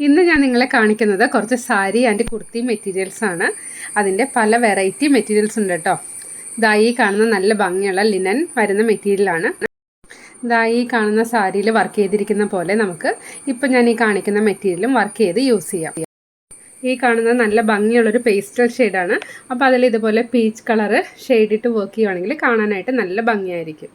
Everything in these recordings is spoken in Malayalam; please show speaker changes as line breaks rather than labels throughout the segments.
ഇന്ന് ഞാൻ നിങ്ങളെ കാണിക്കുന്നത് കുറച്ച് സാരി ആൻഡ് കുർത്തി മെറ്റീരിയൽസ് ആണ്. അതിൻ്റെ പല വെറൈറ്റി മെറ്റീരിയൽസ് ഉണ്ട് കേട്ടോ. ദാ ഈ കാണുന്ന നല്ല ഭംഗിയുള്ള ലിനൻ വരുന്ന മെറ്റീരിയലാണ്. ദാ ഈ കാണുന്ന സാരിയിൽ വർക്ക് ചെയ്തിരിക്കുന്ന പോലെ നമുക്ക് ഇപ്പം ഞാൻ ഈ കാണിക്കുന്ന മെറ്റീരിയലും വർക്ക് ചെയ്ത് യൂസ് ചെയ്യാം. ഈ കാണുന്ന നല്ല ഭംഗിയുള്ളൊരു പേസ്റ്റൽ ഷെയ്ഡാണ്. അപ്പോൾ അതിൽ ഇതുപോലെ പീച്ച് കളറ് ഷെയ്ഡിട്ട് വർക്ക് ചെയ്യുവാണെങ്കിൽ കാണാനായിട്ട് നല്ല ഭംഗിയായിരിക്കും.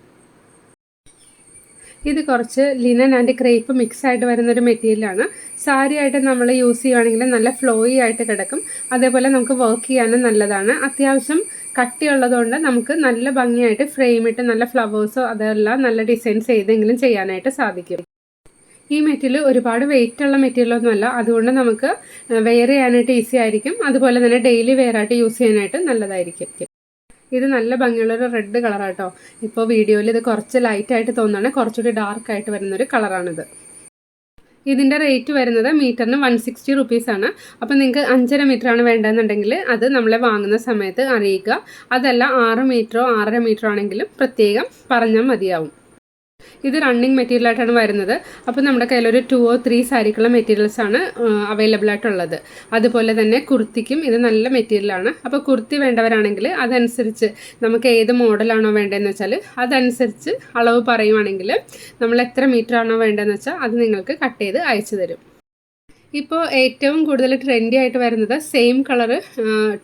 ഇത് കുറച്ച് ലിനൻ ആൻഡ് ക്രേപ്പ് മിക്സ് ആയിട്ട് വരുന്നൊരു മെറ്റീരിയലാണ്. സാരി ആയിട്ട് നമ്മൾ യൂസ് ചെയ്യുകയാണെങ്കിൽ നല്ല ഫ്ലോയി ആയിട്ട് കിടക്കും. അതേപോലെ നമുക്ക് വർക്ക് ചെയ്യാനും നല്ലതാണ്. അത്യാവശ്യം കട്ടിയുള്ളതുകൊണ്ട് നമുക്ക് നല്ല ഭംഗിയായിട്ട് ഫ്രെയിം ഇട്ട് നല്ല ഫ്ലവേഴ്സോ അതെല്ലാം നല്ല ഡിസൈൻസ് ഏതെങ്കിലും ചെയ്യാനായിട്ട് സാധിക്കും. ഈ മെറ്റീരിയൽ ഒരുപാട് വെയിറ്റ് ഉള്ള മെറ്റീരിയലൊന്നുമല്ല, അതുകൊണ്ട് നമുക്ക് വെയർ ചെയ്യാനായിട്ട് ഈസി ആയിരിക്കും. അതുപോലെ തന്നെ ഡെയിലി വെയർ ആയിട്ട് യൂസ് ചെയ്യാനായിട്ട് നല്ലതായിരിക്കും. ഇത് നല്ല ഭംഗിയുള്ളൊരു റെഡ് കളറാട്ടോ. ഇപ്പോൾ വീഡിയോയിൽ ഇത് കുറച്ച് ലൈറ്റായിട്ട് തോന്നുകയാണ്, കുറച്ചുകൂടി ഡാർക്കായിട്ട് വരുന്നൊരു കളറാണിത്. ഇതിൻ്റെ റേറ്റ് വരുന്നത് മീറ്ററിന് 160 റുപ്പീസാണ്. അപ്പോൾ നിങ്ങൾക്ക് 5.5 മീറ്ററാണ് വേണ്ടതെന്നുണ്ടെങ്കിൽ അത് നമ്മളെ വാങ്ങുന്ന സമയത്ത് അറിയിക്കുക. അതല്ല 6 മീറ്ററോ 6.5 മീറ്ററോ ആണെങ്കിലും പ്രത്യേകം പറഞ്ഞാൽ മതിയാവും. ഇത് റണ്ണിങ് മെറ്റീരിയൽ ആയിട്ടാണ് വരുന്നത്. അപ്പോൾ നമ്മുടെ കയ്യിലൊരു 2 or 3 സാരിക്കുള്ള മെറ്റീരിയൽസാണ് അവൈലബിൾ ആയിട്ടുള്ളത്. അതുപോലെ തന്നെ കുർത്തിക്കും ഇത് നല്ല മെറ്റീരിയലാണ്. അപ്പോൾ കുർത്തി വേണ്ടവരാണെങ്കിൽ അതനുസരിച്ച് നമുക്ക് ഏത് മോഡലാണോ വേണ്ടതെന്ന് വെച്ചാൽ അതനുസരിച്ച് അളവ് പറയുവാണെങ്കിൽ നമ്മൾ എത്ര മീറ്റർ ആണോ വേണ്ടതെന്ന് വെച്ചാൽ അത് നിങ്ങൾക്ക് കട്ട് ചെയ്ത് അയച്ചു തരും. ഇപ്പോൾ ഏറ്റവും കൂടുതൽ ട്രെൻഡി ആയിട്ട് വരുന്നത് സെയിം കളറ്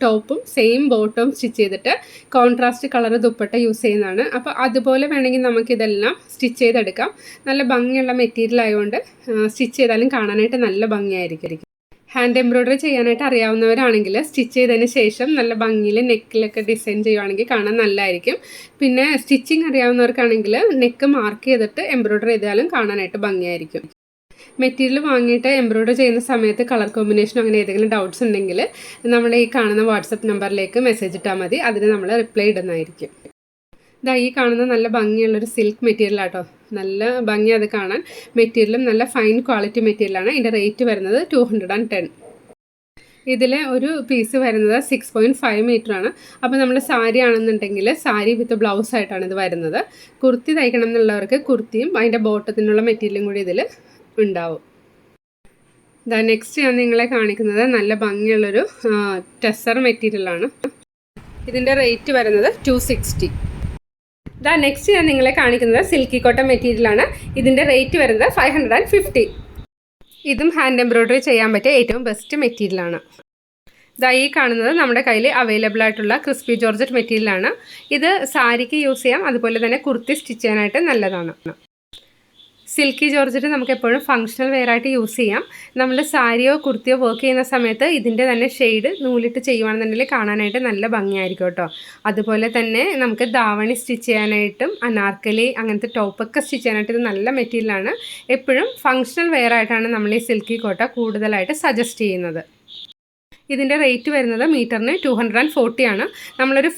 ടോപ്പും സെയിം ബോട്ടവും സ്റ്റിച്ച് ചെയ്തിട്ട് കോൺട്രാസ്റ്റ് കളർ ദുപ്പട്ട യൂസ് ചെയ്യുന്നതാണ്. അപ്പോൾ അതുപോലെ വേണമെങ്കിൽ നമുക്കിതെല്ലാം സ്റ്റിച്ച് ചെയ്തെടുക്കാം. നല്ല ഭംഗിയുള്ള മെറ്റീരിയൽ ആയതുകൊണ്ട് സ്റ്റിച്ച് ചെയ്താലും കാണാനായിട്ട് നല്ല ഭംഗിയായിരിക്കും. ഹാൻഡ് എംബ്രോയ്ഡറി ചെയ്യാനായിട്ട് അറിയാവുന്നവരാണെങ്കിൽ സ്റ്റിച്ച് ചെയ്തതിന് ശേഷം നല്ല ഭംഗിയിൽ നെക്കിലൊക്കെ ഡിസൈൻ ചെയ്യുവാണെങ്കിൽ കാണാൻ നല്ലതായിരിക്കും. പിന്നെ സ്റ്റിച്ചിങ് അറിയാവുന്നവർക്കാണെങ്കിൽ നെക്ക് മാർക്ക് ചെയ്തിട്ട് എംബ്രോയ്ഡറി ചെയ്താലും കാണാനായിട്ട് ഭംഗിയായിരിക്കും. മെറ്റീരിയൽ വാങ്ങിയിട്ട് എംബ്രോയ്ഡറി ചെയ്യുന്ന സമയത്ത് കളർ കോമ്പിനേഷനോ അങ്ങനെ ഏതെങ്കിലും ഡൗട്ട്സ് ഉണ്ടെങ്കിൽ നമ്മൾ ഈ കാണുന്ന വാട്സപ്പ് നമ്പറിലേക്ക് മെസ്സേജ് ഇട്ടാൽ മതി. അതിന് നമ്മൾ റിപ്ലൈ ഇടുന്നതായിരിക്കും. ഇതാ ഈ കാണുന്ന നല്ല ഭംഗിയുള്ളൊരു സിൽക്ക് മെറ്റീരിയൽ ആട്ടോ. നല്ല ഭംഗി അത് കാണാൻ. മെറ്റീരിയലും നല്ല ഫൈൻ ക്വാളിറ്റി മെറ്റീരിയലാണ്. ഇതിൻ്റെ റേറ്റ് വരുന്നത് 210. ഇതിൽ ഒരു പീസ് വരുന്നത് 6.5 മീറ്ററാണ്. അപ്പോൾ നമ്മൾ സാരി ആണെന്നുണ്ടെങ്കിൽ സാരി വിത്ത് ബ്ലൗസ് ആയിട്ടാണ് ഇത് വരുന്നത്. കുർത്തി തയ്ക്കണം എന്നുള്ളവർക്ക് കുർത്തിയും അതിൻ്റെ ബോട്ടത്തിനുള്ള മെറ്റീരിയലും കൂടി ഇതിൽ ഉണ്ടാവും. നെക്സ്റ്റ് ഞാൻ നിങ്ങളെ കാണിക്കുന്നത് നല്ല ഭംഗിയുള്ളൊരു ടെസർ മെറ്റീരിയലാണ്. ഇതിൻ്റെ റേറ്റ് വരുന്നത് 260. നെക്സ്റ്റ് ഞാൻ നിങ്ങളെ കാണിക്കുന്നത് സിൽക്കി കോട്ടൺ മെറ്റീരിയലാണ്. ഇതിൻ്റെ റേറ്റ് വരുന്നത് 550. ഇതും ഹാൻഡ് എംബ്രോയ്ഡറി ചെയ്യാൻ പറ്റിയ ഏറ്റവും ബെസ്റ്റ് മെറ്റീരിയലാണ്. ഈ കാണുന്നത് നമ്മുടെ കയ്യിൽ അവൈലബിൾ ആയിട്ടുള്ള ക്രിസ്പി ജോർജറ്റ് മെറ്റീരിയലാണ്. ഇത് സാരിക്ക് യൂസ് ചെയ്യാം, അതുപോലെ തന്നെ കുർത്തി സ്റ്റിച്ച് ചെയ്യാനായിട്ട് നല്ലതാണ്. സിൽക്കി ജോർജറ്റ് നമുക്ക് എപ്പോഴും ഫങ്ഷണൽ വെയർ ആയിട്ട് യൂസ് ചെയ്യാം. നമ്മൾ സാരിയോ കുർത്തിയോ വർക്ക് ചെയ്യുന്ന സമയത്ത് ഇതിൻ്റെ തന്നെ ഷെയ്ഡ് നൂലിട്ട് ചെയ്യുകയാണെന്നുണ്ടെങ്കിൽ കാണാനായിട്ട് നല്ല ഭംഗിയായിരിക്കും കേട്ടോ. അതുപോലെ തന്നെ നമുക്ക് ധാവണി സ്റ്റിച്ച് ചെയ്യാനായിട്ടും അനാർക്കലി അങ്ങനത്തെ ടോപ്പൊക്കെ സ്റ്റിച്ച് ചെയ്യാനായിട്ട് ഇത് നല്ല മെറ്റീരിയലാണ്. എപ്പോഴും ഫങ്ഷണൽ വെയർ ആയിട്ടാണ് നമ്മൾ ഈ സിൽക്കി കോട്ട കൂടുതലായിട്ട് സജസ്റ്റ് ചെയ്യുന്നത്. ഇതിൻ്റെ റേറ്റ് വരുന്നത് മീറ്ററിന് 240 ആണ്. നമ്മളൊരു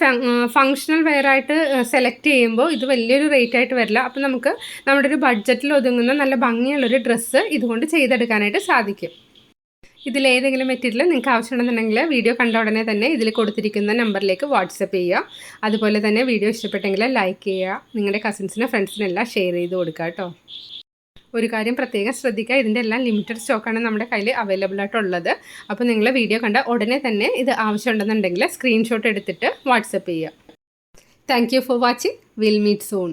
ഫങ്ഷണൽ വെയർ ആയിട്ട് സെലക്ട് ചെയ്യുമ്പോൾ ഇത് വലിയൊരു റേറ്റ് ആയിട്ട് വരില്ല. അപ്പോൾ നമുക്ക് നമ്മുടെ ഒരു ബഡ്ജറ്റിൽ ഒതുങ്ങുന്ന നല്ല ഭംഗിയുള്ളൊരു ഡ്രസ്സ് ഇതുകൊണ്ട് ചെയ്തെടുക്കാനായിട്ട് സാധിക്കും. ഇതിലേതെങ്കിലും മെറ്റീരിയൽ നിങ്ങൾക്ക് ആവശ്യമുണ്ടെന്നുണ്ടെങ്കിൽ വീഡിയോ കണ്ട ഉടനെ തന്നെ ഇതിൽ കൊടുത്തിരിക്കുന്ന നമ്പറിലേക്ക് വാട്സപ്പ് ചെയ്യുക. അതുപോലെ തന്നെ വീഡിയോ ഇഷ്ടപ്പെട്ടെങ്കിൽ ലൈക്ക് ചെയ്യുക. നിങ്ങളുടെ കസിൻസിനും ഫ്രണ്ട്സിനെല്ലാം ഷെയർ ചെയ്ത് കൊടുക്കുക കേട്ടോ. ഒരു കാര്യം പ്രത്യേകം ശ്രദ്ധിക്കുക, ഇതിൻ്റെ എല്ലാം ലിമിറ്റഡ് സ്റ്റോക്കാണ് നമ്മുടെ കയ്യിൽ അവൈലബിൾ ആയിട്ടുള്ളത്. അപ്പോൾ നിങ്ങൾ വീഡിയോ കണ്ട ഉടനെ തന്നെ ഇത് ആവശ്യമുണ്ടെന്നുണ്ടെങ്കിൽ സ്ക്രീൻഷോട്ട് എടുത്തിട്ട് വാട്സപ്പ് ചെയ്യുക. Thank you for watching. Will meet soon.